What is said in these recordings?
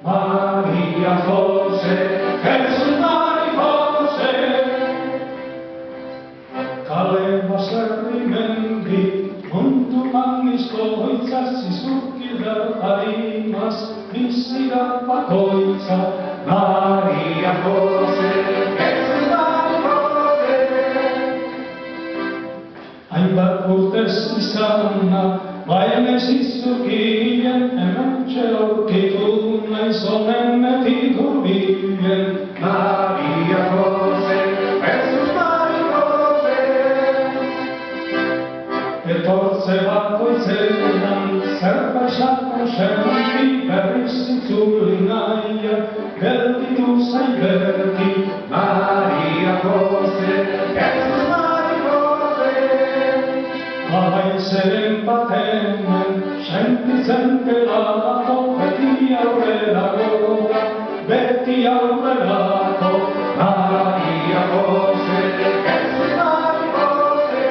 Maria Jose, Jesus Mari Jose. Kale baserri mendi, mundu mangiskoitzasi zukida harimas, bizira bakoitza. Maria Jose, Jesus Mari Jose. Hainbat urtez izana, baina ez izukien, hementxe aurkitu naiz onenetik hurbilen. Maria Jose, Jesus Mari Jose. Etortze bakoitzean, zerbait sakon senti, berriz itzuli naia, gelditu zain berti. Maria Jose, Jesus Mari Jose. Zeren batemen, sentitzen delako, beti aurrerako, beti aurrerako. Maria Jose, Jesus Mari Jose.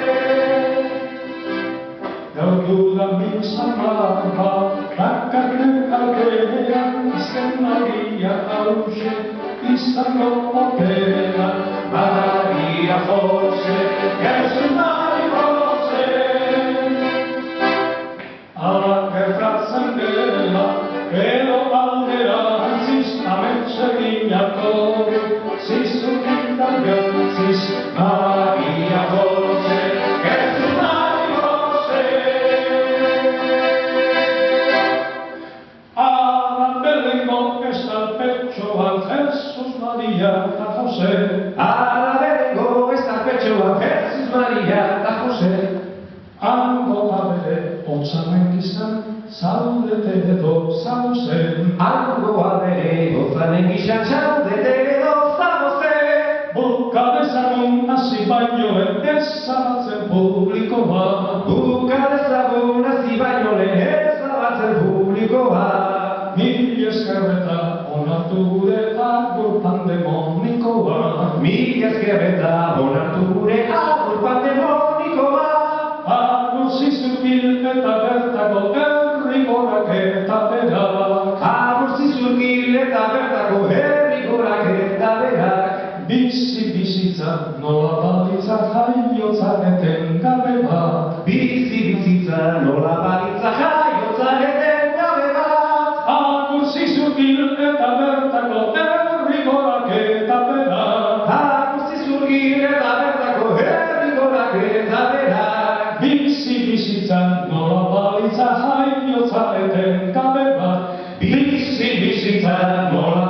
Gaududa misa marba, bakarren aldean, izen agia hause, izango opera. Maria Jose, Jesus Mari Jose. Ala gertatzen dela, edo alderantziz, ametseginako, zizukitan gertziz. Maria Jose, Jesus Mari Jose. Ala belengo estalpetxoan, Jesus Maria eta Jose. Ala belengo estalpetxoan, Jesus Maria eta Jose. Hango abere, otzamen gizan, zaudete edo zauzen. Hango abere, otzamen gizan, zaudete edo zauzen. Buka dezagun hasi baino ezabatzen publikoa. Buka dezagun hasi baino ezabatzen publikoa. Mil esker eta onartu gure agur pandemonikoa. Mil esker eta onartu gure agur pandemonikoa. Agur zizurkil eta bertako herrigorak eta berak. Agur zizurkil eta bertako herrigorak eta berak. Bizi-bizitza nola balitza jaiotza etengabe bat. Bizi-bizitza nola balitza jaiotza etengabe bat. Agur zizurkil eta bertako herrigorak eta berak. Agur zizurkil eta bertako herrigorak eta berak. Bizi-bizitza nola balitza jaiotza etengabe bat. Bizi-bizitza nola